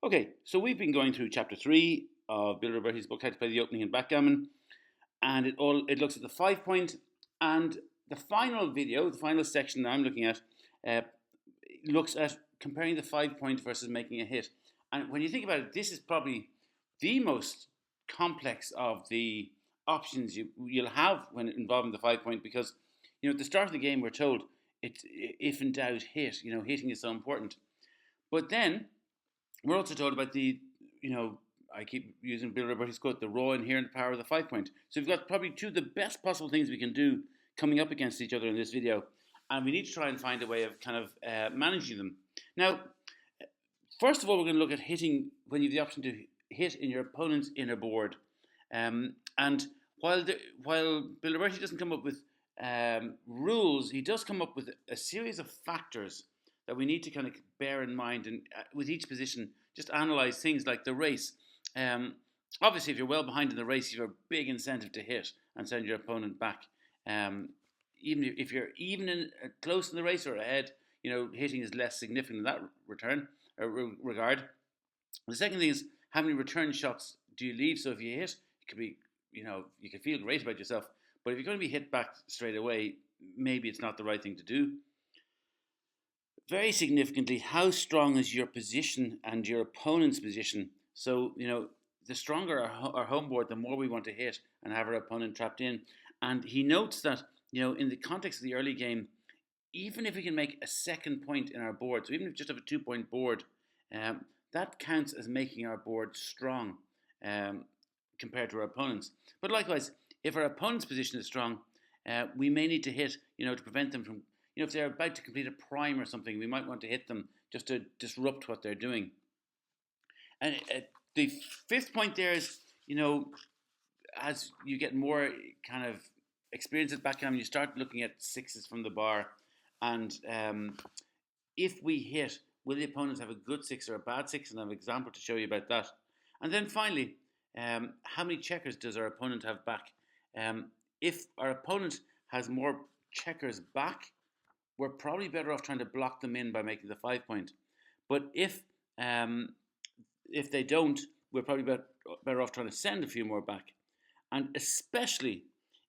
Okay, so we've been going through chapter 3 of Bill Robertie's book, How to Play the Opening in Backgammon, and it looks at the 5 point, and the final video, the final section that I'm looking at, uh, looks at comparing the 5 point versus making a hit. And when you think about it, this is probably the most complex of the options you'll have when involving the 5 point, because at the start of the game we're told it's if in doubt hit. Hitting is so important, but then we're also told about I keep using Bill Robertie's quote, the raw inherent power of the 5 point. So we've got probably two of the best possible things we can do coming up against each other in this video. And we need to try and find a way of kind of managing them. Now, first of all, we're going to look at hitting when you have the option to hit in your opponent's inner board. And while Bill Robertie doesn't come up with rules, he does come up with a series of factors that we need to kind of bear in mind, and with each position, just analyze things like the race. Obviously, if you're well behind in the race, you have a big incentive to hit and send your opponent back. Even if you're close in the race or ahead, hitting is less significant in that regard. The second thing is, how many return shots do you leave? So if you hit, it could be, you can feel great about yourself, but if you're going to be hit back straight away, maybe it's not the right thing to do. Very significantly, how strong is your position and your opponent's position? So, the stronger our home board, the more we want to hit and have our opponent trapped in. And he notes that, in the context of the early game, even if we can make a second point in our board, so even if we just have a 2 point board, that counts as making our board strong compared to our opponent's. But likewise, if our opponent's position is strong, we may need to hit, to prevent them from, if they're about to complete a prime or something, we might want to hit them just to disrupt what they're doing. And the 5th point there is, as you get more kind of experience at backgammon, you start looking at sixes from the bar. And if we hit, will the opponents have a good six or a bad six? And I have an example to show you about that. And then finally, how many checkers does our opponent have back? If our opponent has more checkers back, we're probably better off trying to block them in by making the 5 point. But if they don't, we're probably better off trying to send a few more back. And especially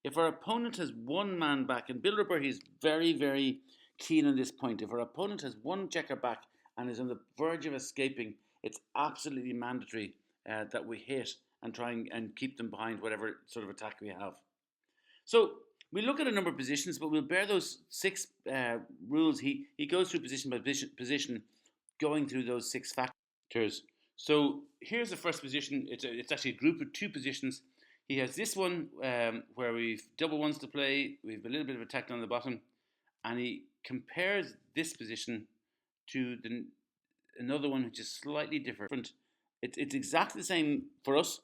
if our opponent has one man back, and Bill Robertie is very, very keen on this point. If our opponent has one checker back and is on the verge of escaping, it's absolutely mandatory that we hit and try and keep them behind whatever sort of attack we have. So we look at a number of positions, but we'll bear those 6 rules. He goes through position by position, going through those 6 factors. So here's the first position. It's actually a group of 2 positions. He has this one where we've double ones to play. We've a little bit of attack on the bottom, and he compares this position to another one which is slightly different. It's exactly the same for us,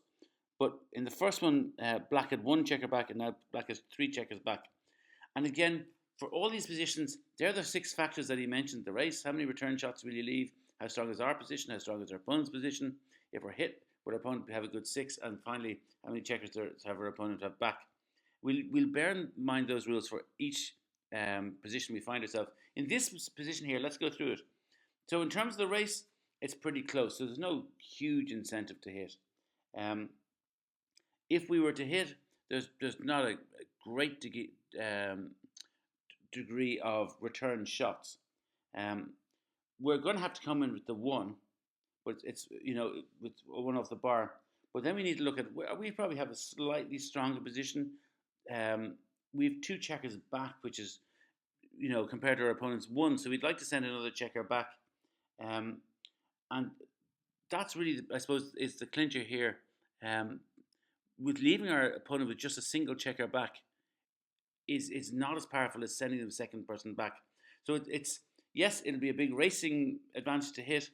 but in the first one, black had 1 checker back, and now black has 3 checkers back. And again, for all these positions, they're the 6 factors that he mentioned. The race, how many return shots will you leave? How strong is our position? How strong is our opponent's position? If we're hit, will our opponent have a good 6? And finally, how many checkers does our opponent have back? We'll bear in mind those rules for each position we find ourselves. In this position here, let's go through it. So in terms of the race, it's pretty close. So there's no huge incentive to hit. If we were to hit, there's not a great degree of return shots. We're going to have to come in with the 1, but it's with 1 off the bar. But then we need to look at, we probably have a slightly stronger position. We have 2 checkers back, which is compared to our opponent's 1. So we'd like to send another checker back, and that's really, I suppose, is the clincher here. With leaving our opponent with just a single checker back is not as powerful as sending the second person back. So it's yes, it'll be a big racing advantage to hit,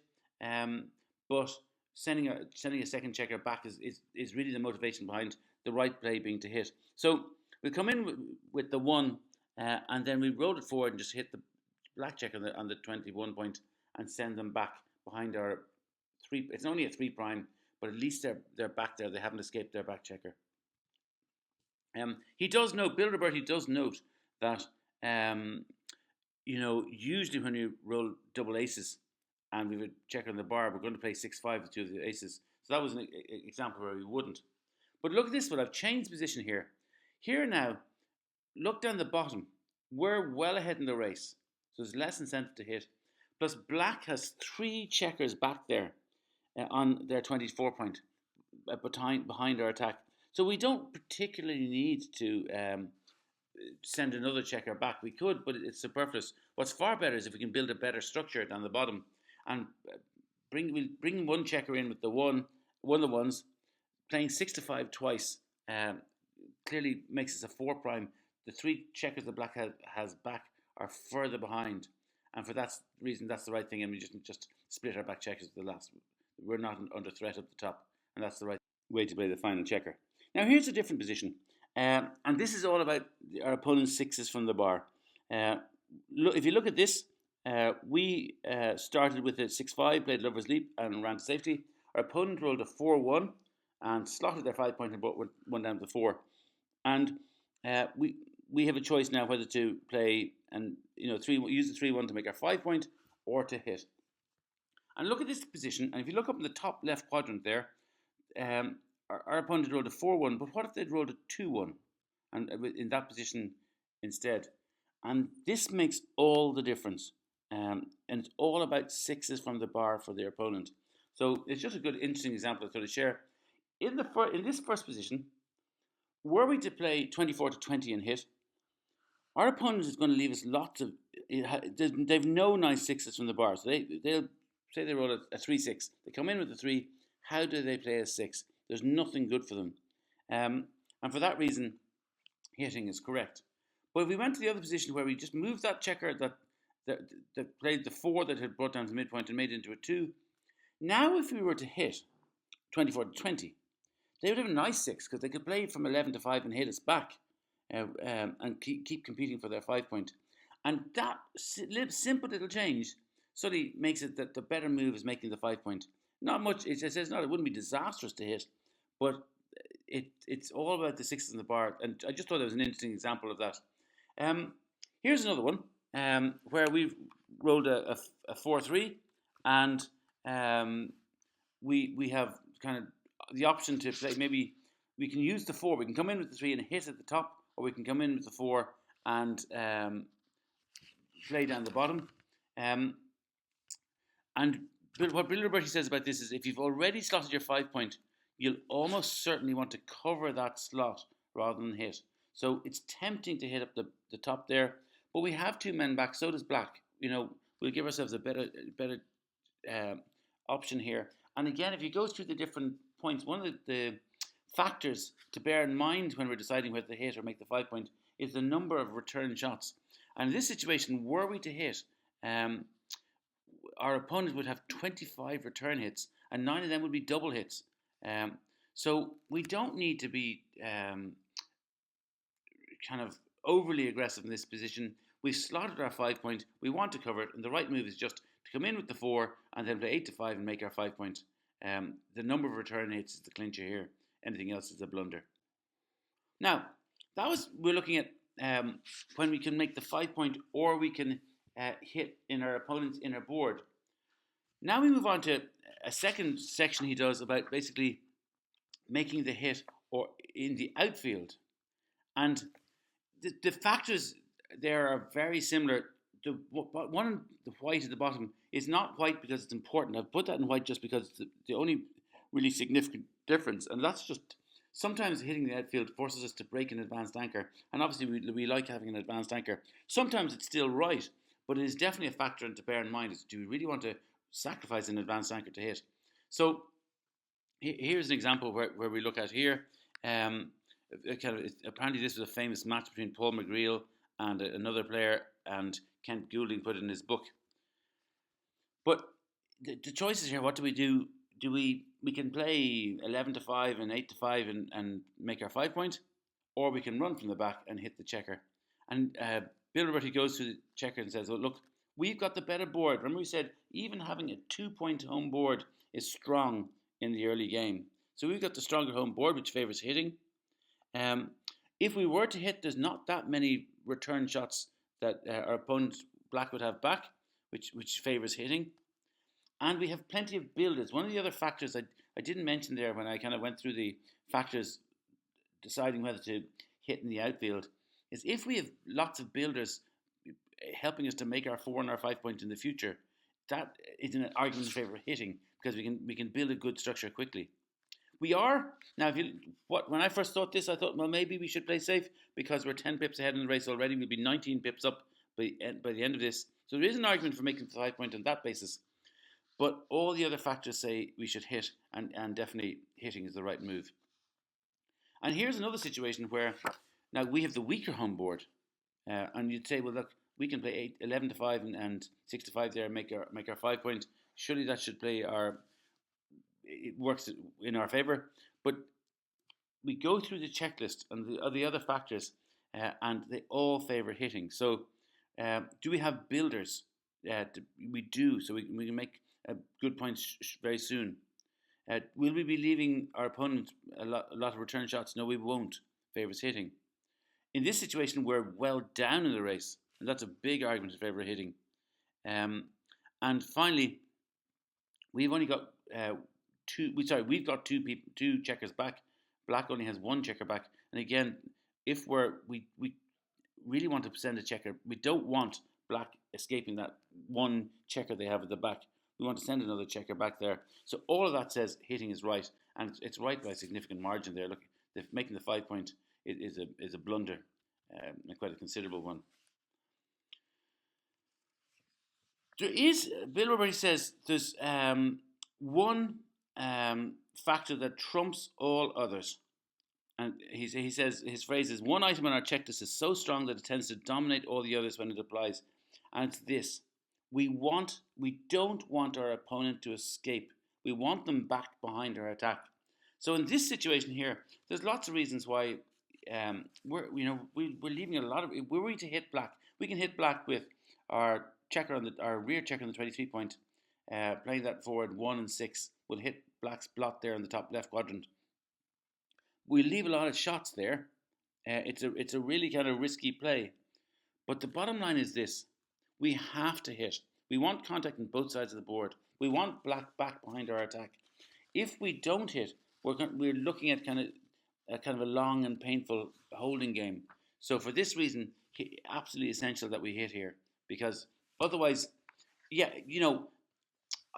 but sending a second checker back is really the motivation behind the right play being to hit. So we'll come in with the 1, and then we roll it forward and just hit the black checker on the 21 point and send them back behind our 3. It's only a 3 prime, but at least they're back there. They haven't escaped their back checker. He does note, Bill Robertie does note that usually when you roll double aces, and we have a checker on the bar, we're going to play 6-5 with two of the aces. So that was an example where we wouldn't. But look at this one, I've changed position here. Here now, look down the bottom. We're well ahead in the race, so there's less incentive to hit. Plus, black has 3 checkers back there on their 24 point behind our attack. So we don't particularly need to send another checker back. We could, but it's superfluous. What's far better is if we can build a better structure down the bottom and bring one checker in with one of the ones, playing 6-5 twice. Clearly makes us a 4 prime. The 3 checkers the black has back are further behind, and for that reason, that's the right thing. And we just split our back checkers at the last. We're not under threat at the top, and that's the right way to play the final checker. Now here's a different position, and this is all about our opponent's sixes from the bar. Look, if you look at this, we started with a 6-5, played Lover's Leap, and ran to safety. Our opponent rolled a 4-1 and slotted their 5 point and brought one down to 4. And we have a choice now whether to play and use the 3-1 to make our 5 point or to hit. And look at this position. And if you look up in the top left quadrant there, our opponent rolled a 4-1. But what if they'd rolled a 2-1 and in that position instead? And this makes all the difference. And it's all about sixes from the bar for their opponent. So it's just a good, interesting example to sort of share. In this first position, were we to play 24-20 and hit, our opponent is going to leave us lots of. They've no nice sixes from the bar. So they'll say they roll a 3-6. They come in with a 3. How do they play a 6? There's nothing good for them. And for that reason, hitting is correct. But if we went to the other position where we just moved that checker that played the 4 that had brought down to midpoint and made it into a 2, now if we were to hit 24-20, they would have a nice 6 because they could play from 11-5 and hit us back and keep competing for their 5 point. And that simple little change suddenly makes it that the better move is making the 5 point. Not much, it says not, it wouldn't be disastrous to hit, but it's all about the sixes in the bar. And I just thought that was an interesting example of that. Here's another one where we've rolled a 4-3 and we have kind of the option to play. Maybe we can use the 4. We can come in with the 3 and hit at the top, or we can come in with the 4 and play down the bottom. And what Bill Robertie says about this is if you've already slotted your 5 point, you'll almost certainly want to cover that slot rather than hit. So it's tempting to hit up the top there, but we have 2 men back. So does black. We'll give ourselves a better option here. And again, if you go through the different points, one of the factors to bear in mind when we're deciding whether to hit or make the 5 point is the number of return shots. And in this situation, were we to hit, our opponent would have 25 return hits, and 9 of them would be double hits. So we don't need to be kind of overly aggressive in this position. We've slotted our 5 point. We want to cover it, and the right move is just to come in with the 4 and then play 8-5 and make our 5 point. The number of return hits is the clincher here. Anything else is a blunder. Now, we're looking at when we can make the 5 point or we can hit in our opponent's inner board. Now we move on to a second section he does about basically making the hit or in the outfield. And the factors there are very similar. The white at the bottom is not white because it's important. I've put that in white just because it's the only really significant difference. And that's just sometimes hitting the outfield forces us to break an advanced anchor. And obviously we like having an advanced anchor. Sometimes it's still right, but it is definitely a factor to bear in mind. Is do we really want to sacrifice an advanced anchor to hit? So here's an example where we look at here. Apparently this was a famous match between Paul McGreal and another player, and Kent Goulding put it in his book. But the choices here, what do we do? We can play 11-5 and 8-5 and make our 5 point, or we can run from the back and hit the checker. And Bill Robertie goes through the checker and says, well, look, we've got the better board. Remember we said even having a 2 point home board is strong in the early game. So we've got the stronger home board, which favours hitting. If we were to hit, there's not that many return shots that our opponent black would have back, which favours hitting. And we have plenty of builders. One of the other factors I didn't mention there when I kind of went through the factors deciding whether to hit in the outfield is if we have lots of builders helping us to make our 4 and our 5 point in the future, that is an argument in favour of hitting because we can build a good structure quickly. We are now. When I first thought this, I thought, well, maybe we should play safe because we're 10 pips ahead in the race already. We'll be 19 pips up by the end of this. So there is an argument for making the 5 point on that basis. But all the other factors say we should hit, and definitely hitting is the right move. And here's another situation where now we have the weaker home board, and you'd say, well, look, we can play 11 to 5 and 6 to 5 there and make our 5 point. Surely that should play it works in our favour. But we go through the checklist and the other factors, and they all favour hitting. So, do we have builders? We do, so we can make good points very soon. Will we be leaving our opponent a lot of return shots? No, we won't. Favours hitting. In this situation, we're well down in the race, and that's a big argument in favour of hitting. And finally, we've only got we've got two checkers back. Black only has one checker back, and again, if we really want to send a checker, we don't want Black escaping that one checker they have at the back. We want to send another checker back there. So all of that says hitting is right, and it's right by a significant margin there. Look, making the 5 point is a blunder, and quite a considerable one. There is, Bill Robertie says, there's one factor that trumps all others. And he says, his phrase is, one item on our checklist is so strong that it tends to dominate all the others when it applies. And it's this. We don't want our opponent to escape. We want them back behind our attack. So in this situation here, there's lots of reasons why we're leaving a lot of. If we're going to hit Black, we can hit Black with our rear checker on the 23 point, playing that forward 1 and 6. We'll hit Black's blot there in the top left quadrant. We leave a lot of shots there. It's a really kind of risky play. But the bottom line is this. We have to hit. We want contact on both sides of the board. We want Black back behind our attack. If we don't hit, we're looking at kind of a long and painful holding game. So for this reason, absolutely essential that we hit here. Because otherwise, I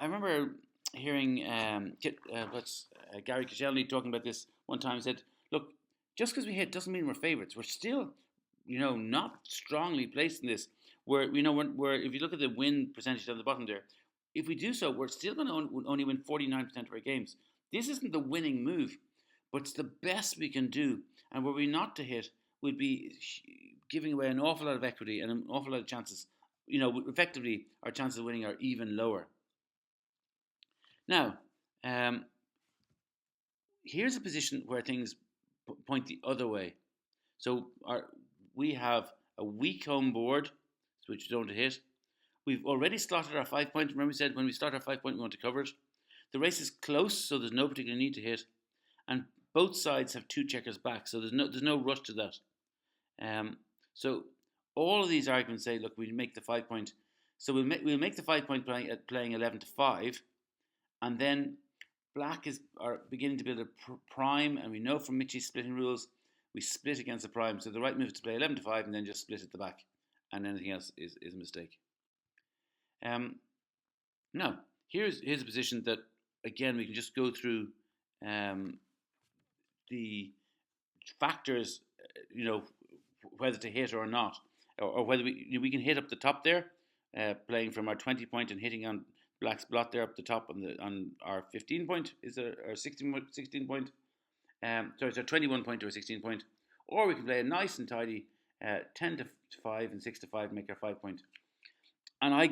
remember hearing Gary Koscielny talking about this one time. He said, look, just because we hit doesn't mean we're favourites. We're still, not strongly placed in this. We're if you look at the win percentage on the bottom there, if we do so, we're still going to only win 49% of our games. This isn't the winning move, but it's the best we can do. And were we not to hit, we'd be giving away an awful lot of equity and an awful lot of chances. Effectively, our chances of winning are even lower. Now, here's a position where things point the other way. So we have a weak home board, which we don't hit. We've already slotted our 5 point. Remember we said when we start our 5 point, we want to cover it. The race is close, so there's no particular need to hit. And both sides have two checkers back, so there's no rush to that. So all of these arguments say, look, we'll make the 5 point. So we'll make the 5 point playing 11 to 5, and then Black are beginning to build a prime, and we know from Mitchie's splitting rules, we split against the prime. So the right move is to play 11 to 5 and then just split at the back, and anything else is a mistake. Now, here's a position that, again, we can just go through the factors, whether to hit or not, or whether we can hit up the top there, playing from our 20 point and hitting on Black's blot there up the top on our 15 point, our 16 point, so it's our 21 point or a 16 point, or we can play a nice and tidy 10 to 5 and 6 to 5, make our 5 point. And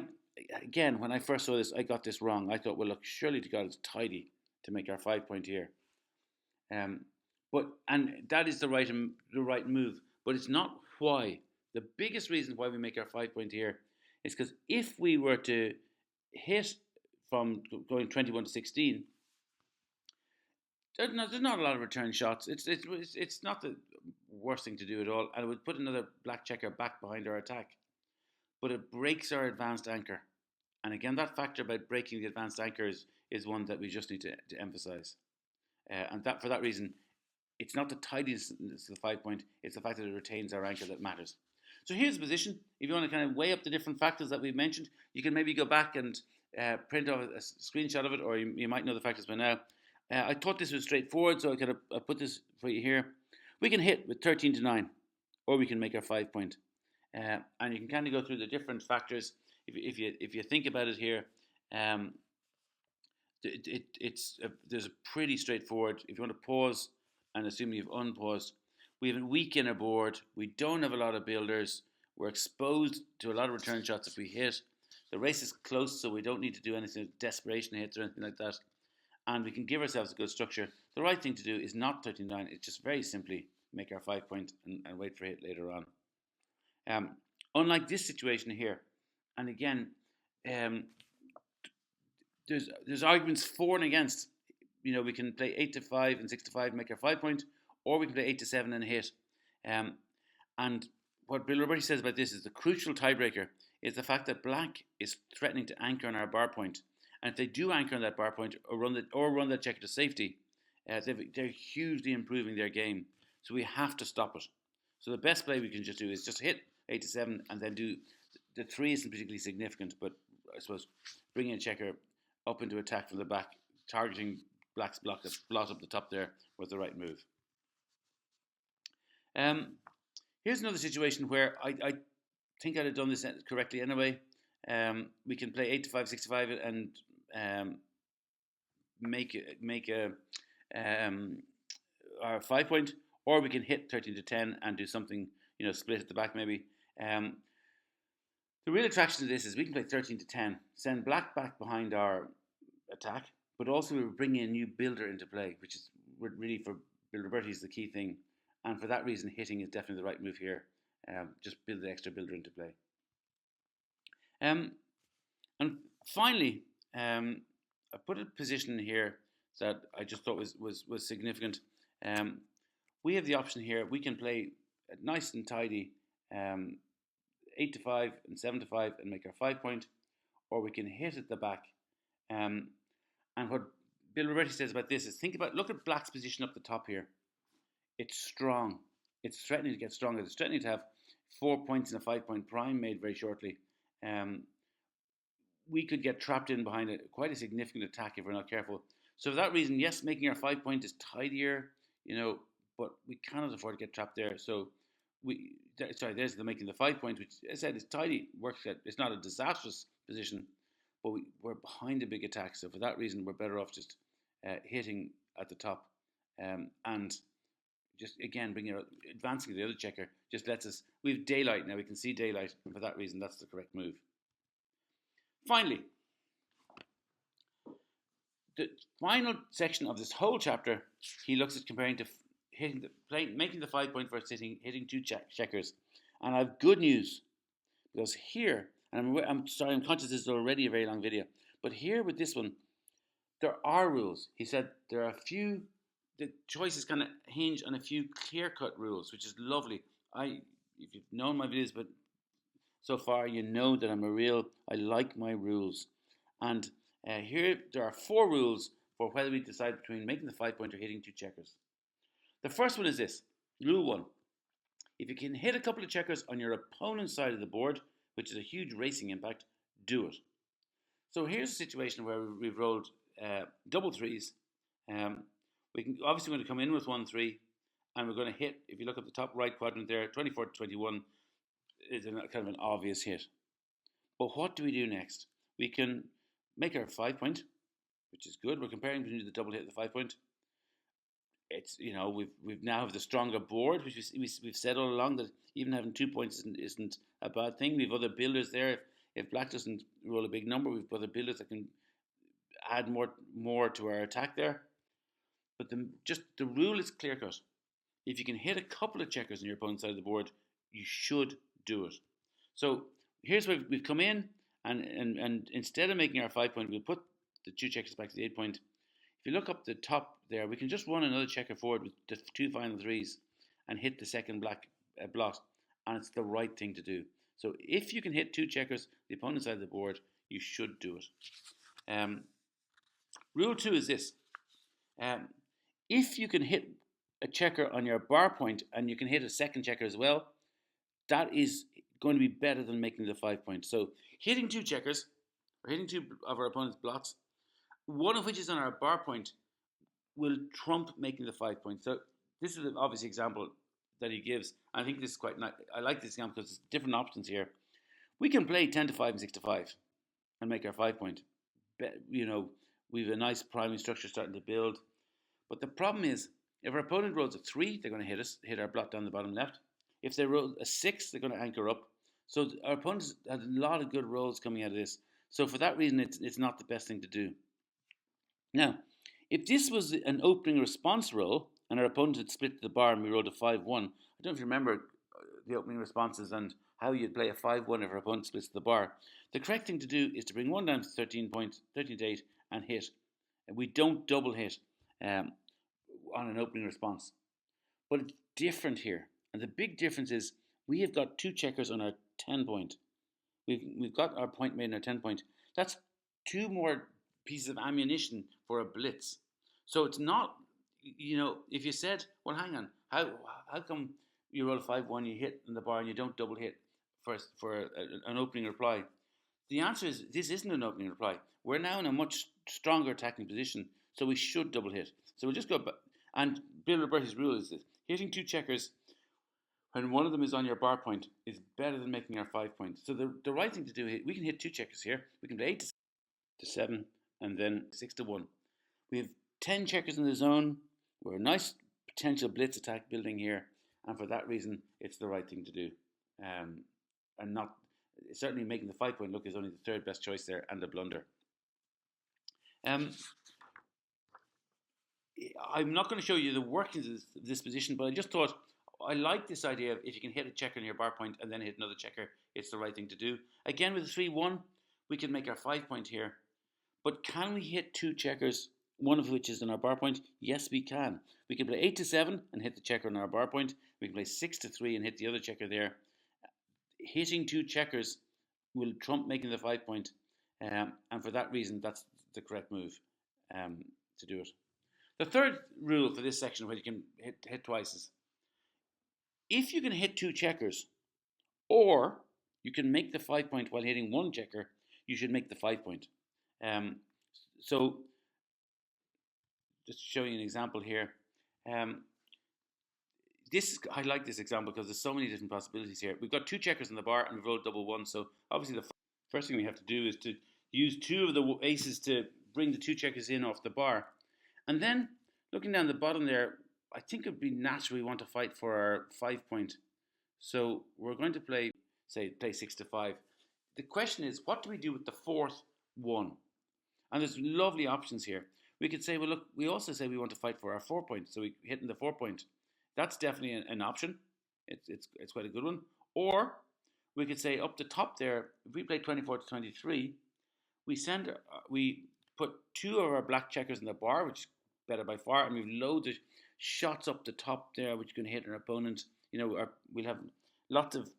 again, when I first saw this, I got this wrong. I thought, well, look, surely to God, it's tidy to make our 5 point here. And that is the right move, but it's not why. The biggest reason why we make our 5 point here is because if we were to hit from going 21 to 16, there's not a lot of return shots. It's not the worst thing to do at all, and it would put another Black checker back behind our attack. But it breaks our advanced anchor, And again, that factor about breaking the advanced anchors is one that we just need to emphasize. And that for that reason, it's not the tidiness of the 5 point, it's the fact that it retains our anchor that matters. So here's the position. If you want to kind of weigh up the different factors that we've mentioned, you can maybe go back and print off a screenshot of it, or you might know the factors by now. I thought this was straightforward, so I put this for you here. We can hit with 13 to 9, or we can make our 5 point. And you can kind of go through the different factors. If you think about it here, there's a pretty straightforward. If you want to pause and assume you've unpaused, we have a weak inner board. We don't have a lot of builders. We're exposed to a lot of return shots if we hit. The race is close, so we don't need to do anything desperation hits or anything like that. And we can give ourselves a good structure. The right thing to do is not 39. It's just very simply make our 5 point and wait for a hit later on. Unlike this situation here, and again, there's arguments for and against. You know, we can play 8 to 5 and 6 to 5, make our 5 point, or we can play 8 to 7 and hit. And what Bill Robertie says about this is the crucial tiebreaker is the fact that black is threatening to anchor on our bar point. And if they do anchor on that bar point or run that checker to safety, they're hugely improving their game. So we have to stop it. So the best play we can just do is just hit 8 to 7 and then do the 3 isn't particularly significant, but I suppose bringing a checker up into attack from the back, targeting black's blot up the top there was the right move. Here's another situation where I think I'd have done this correctly anyway. We can play 8 to 5, 6 to 5 and make our 5 point, or we can hit 13 to 10 and do something, split at the back maybe. The real attraction to this is we can play 13 to 10, send black back behind our attack, but also we're bringing a new builder into play, which is really for Bill Robertie is the key thing. And for that reason, hitting is definitely the right move here. Just build the extra builder into play. And finally, I put a position here that I just thought was significant. We have the option here. We can play nice and tidy 8 to 5 and 7 to 5 and make our 5 point, or we can hit at the back. And what Bill Robertie says about this is look at black's position up the top here. It's strong. It's threatening to get stronger. It's threatening to have 4 points in a 5 point prime made very shortly. We could get trapped in behind quite a significant attack if we're not careful. So for that reason, yes, making our 5 point is tidier, but we cannot afford to get trapped there. So there's making the 5 point, which as I said is tidy. Works. It's not a disastrous position, but we're behind a big attack. So for that reason, we're better off just hitting at the top and just again advancing the other checker just lets us. We have daylight now. We can see daylight, and for that reason, that's the correct move. Finally, the final section of this whole chapter, he looks at comparing to making the 5 point versus hitting two checkers. And I have good news, because here, and I'm sorry, I'm conscious this is already a very long video, but here with this one, there are rules. He said there are a few. The choices kind of hinge on a few clear-cut rules, which is lovely. If you've known my videos, but so far you know that I like my rules. And here there are 4 rules for whether we decide between making the 5 point or hitting two checkers. The first one is this, rule 1. If you can hit a couple of checkers on your opponent's side of the board, which is a huge racing impact, do it. So here's a situation where we've rolled double threes. We can obviously going to come in with 1-3, and we're going to hit. If you look at the top right quadrant there, 24 to 21 is kind of an obvious hit. But what do we do next? We can make our 5 point, which is good. We're comparing between the double hit and the 5 point. It's we've now have the stronger board, which we've said all along that even having 2 points isn't a bad thing. We've other builders there. If black doesn't roll a big number, we've other builders that can add more to our attack there. But the rule is clear cut. If you can hit a couple of checkers on your opponent's side of the board, you should do it. So here's where we've come in, and instead of making our 5 point, we'll put the 2 checkers back to the 8 point. If you look up the top there, we can just run another checker forward with the 2 final threes and hit the second black blot, and it's the right thing to do. So if you can hit 2 checkers, the opponent's side of the board, you should do it. Rule 2 is this. If you can hit a checker on your bar point and you can hit a second checker as well, that is going to be better than making the 5 point. So hitting 2 checkers, or hitting 2 of our opponent's blots, one of which is on our bar point, will trump making the 5 point. So this is an obvious example that he gives. I think this is quite nice. I like this example because there's different options here. We can play 10 to 5 and 6 to 5 and make our 5 point. You know, we have a nice primary structure starting to build. But the problem is, if our opponent rolls a 3, they're going to hit our blot down the bottom left. If they roll a 6, they're going to anchor up. So our opponents had a lot of good rolls coming out of this. So for that reason, it's not the best thing to do. Now, if this was an opening response roll, and our opponent had split the bar and we rolled a 5-1, I don't know if you remember the opening responses and how you'd play a 5-1 if our opponent splits the bar. The correct thing to do is to bring 1 down to 13 to 8 and hit. And we don't double hit on an opening response. But it's different here. And the big difference is we have got 2 checkers on our 10 point. We've got our point made on our 10 point. That's 2 more pieces of ammunition for a blitz. So it's not, you know, if you said, well, hang on, how come you roll a 5-1, you hit in the bar and you don't double hit for an opening reply? The answer is this isn't an opening reply. We're now in a much stronger attacking position, so we should double hit. So we'll just go back. And Bill Robertie's rule is this: hitting 2 checkers when one of them is on your bar point is better than making our 5 point. So the right thing to do, we can hit 2 checkers here. We can play 8 to 7 and then 6 to 1. We have 10 checkers in the zone. We're a nice potential blitz attack building here, and for that reason, it's the right thing to do. And not certainly making the 5 point look is only the 3rd best choice there, and a blunder. I'm not going to show you the workings of this position, but I just thought I like this idea of if you can hit a checker on your bar point and then hit another checker, it's the right thing to do. Again, with a 3-1, we can make our 5 point here. But can we hit 2 checkers, one of which is on our bar point? Yes, we can. We can play 8 to 7 and hit the checker on our bar point. We can play 6 to 3 and hit the other checker there. Hitting 2 checkers will trump making the 5 point. And for that reason, that's the correct move to do it. The third rule for this section where you can hit twice is if you can hit 2 checkers or you can make the 5 point while hitting 1 checker, you should make the 5 point. So just to show you an example here. I like this example because there's so many different possibilities here. We've got 2 checkers on the bar and we've rolled double 1. So obviously the first thing we have to do is to use 2 of the aces to bring the 2 checkers in off the bar. And then looking down the bottom there, I think it would be natural we want to fight for our 5 point. So we're going to play 6 to 5. The question is, what do we do with the 4th 1? And there's lovely options here. We could say, well, look, we also say we want to fight for our 4 point. So we hitting the 4 point. That's definitely an option. It's quite a good one. Or we could say up the top there, if we play 24 to 23, we put 2 of our black checkers in the bar, which is better by far, and we've loads of shots up the top there, which can hit our opponent. You know, we'll have lots of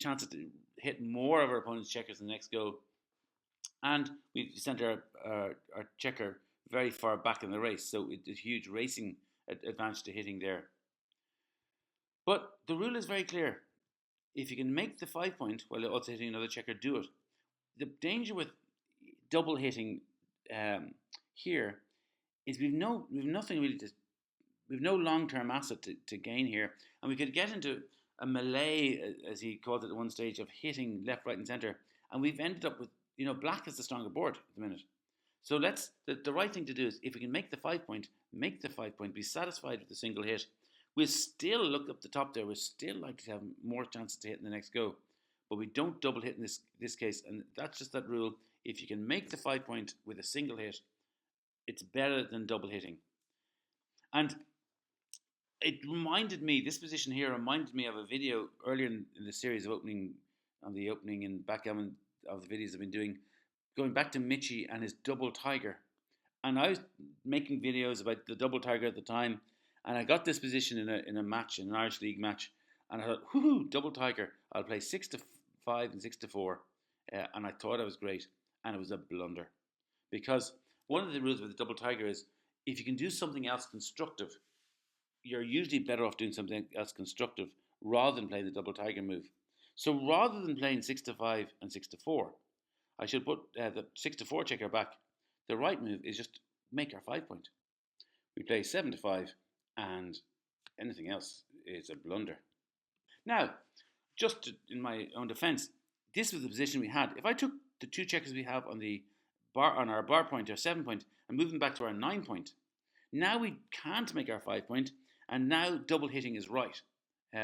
chances to hit more of our opponent's checkers in the next go. And we sent our checker very far back in the race, so it's a huge racing advantage to hitting there. But the rule is very clear. If you can make the 5 point while also hitting another checker, do it. The danger with double hitting here is we've no long-term asset to gain here, and we could get into a melee, as he called it at one stage, of hitting left, right, and center, and we've ended up with, you know, black is the stronger board at the minute. So the right thing to do is, if we can make the 5 point, make the 5 point, be satisfied with a single hit. We'll still look up the top there. We're still likely to have more chances to hit in the next go, but we don't double hit in this case, and that's just that rule. If you can make the 5 point with a single hit, it's better than double hitting. And this position here reminded me of a video earlier in the series of opening in Backgammon of the videos I've been doing, going back to Mitchie and his double tiger. And I was making videos about the double tiger at the time, and I got this position in a match, in an Irish League match, and I thought, whoo, double tiger, I'll play 6 to 5 and 6 to 4, and I thought I was great. and it was a blunder. Because one of the rules with the double tiger is if you can do something else constructive, you're usually better off doing something else constructive rather than playing the double tiger move. So rather than playing 6 to 5 and 6 to 4, I should put the 6 to 4 checker back. The right move is just make our 5-point. We play 7 to 5, and anything else is a blunder. Now, in my own defence, this was the position we had. If I took the two checkers we have on the bar on our bar point, our 7-point, and move them back to our 9-point, now we can't make our 5-point, and now double hitting is right.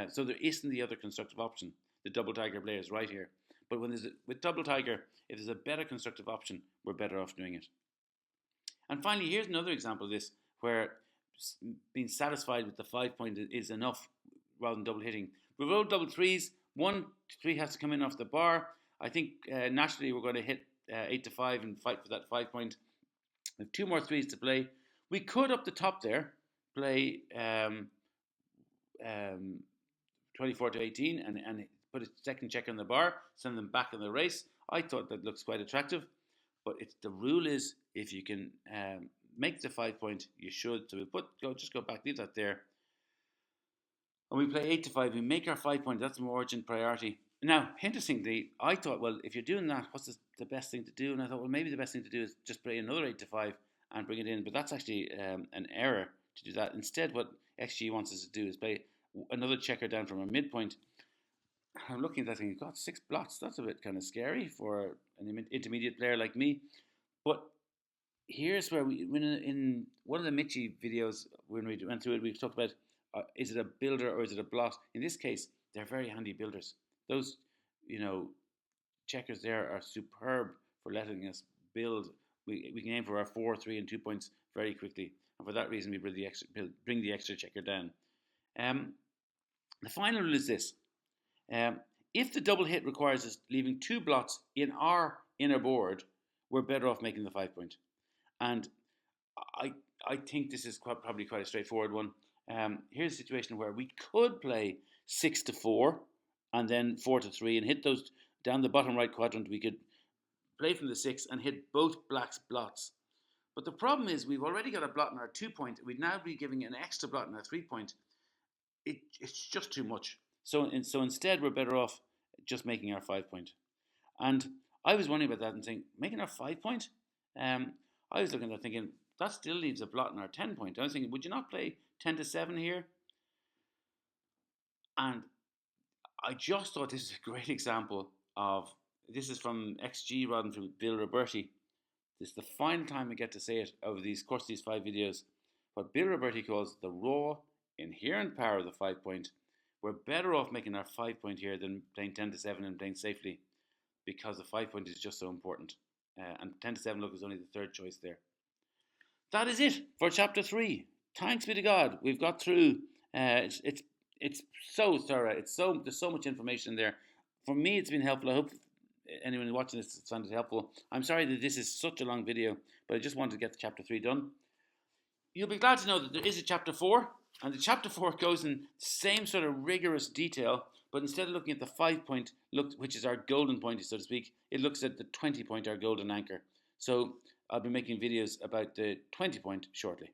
So there isn't the other constructive option. The double tiger player is right here. But with double tiger, if there's a better constructive option, we're better off doing it. And finally, here's another example of this where being satisfied with the 5-point is enough rather than double hitting. We rolled double threes. 1 3 has to come in off the bar. I think naturally we're going to hit 8 to 5 and fight for that 5-point. We have 2 more threes to play. We could up the top there play 24 to 18 and put a second checker on the bar, send them back in the race. I thought that looks quite attractive, but the rule is if you can make the 5-point, you should. So we just go back, leave that there. And we play 8 to 5. We make our 5-point. That's more urgent priority. Now, interestingly, I thought, well, if you're doing that, what's the best thing to do? And I thought, well, maybe the best thing to do is just play another 8 to 5 and bring it in. But that's actually an error to do that. Instead, what XG wants us to do is play another checker down from a midpoint. I'm looking at that thing, God, 6 blots. That's a bit kind of scary for an intermediate player like me. But here's where in one of the Mitchie videos, when we went through it, we talked about is it a builder or is it a blot? In this case, they're very handy builders. Those, checkers there are superb for letting us build. We can aim for our 4, 3, and 2 points very quickly. And for that reason, we bring the extra checker down. The final rule is this. If the double hit requires us leaving 2 blots in our inner board, we're better off making the 5-point. And I think this is probably quite a straightforward one. Here's a situation where we could play 6 to 4 and then 4 to 3 and hit those down the bottom right quadrant. We could play from the 6 and hit both blacks' blots. But the problem is we've already got a blot in our 2-point. We'd now be giving an extra blot in our 3-point. It's just too much. So instead, we're better off just making our 5-point. And I was wondering about that and saying, making our 5-point? I was looking at that thinking, that still leaves a blot in our 10-point. I was thinking, would you not play 10 to 7 here? And I just thought this is a great example of, this is from XG rather than from Bill Robertie. This is the final time I get to say it over these 5 videos. What Bill Robertie calls the raw, inherent power of the 5-point. We're better off making our 5-point here than playing 10 to 7 and playing safely, because the 5-point is just so important. And 10 to 7 look is only the third choice there. That is it for chapter 3. Thanks be to God, we've got through. It's so thorough. There's so much information in there. For me, it's been helpful. I hope anyone watching this found it helpful. I'm sorry that this is such a long video, but I just wanted to get the chapter 3 done. You'll be glad to know that there is a chapter 4, and the chapter 4 goes in the same sort of rigorous detail, but instead of looking at the 5-point, which is our golden point, so to speak, it looks at the 20-point, our golden anchor. So I'll be making videos about the 20-point shortly.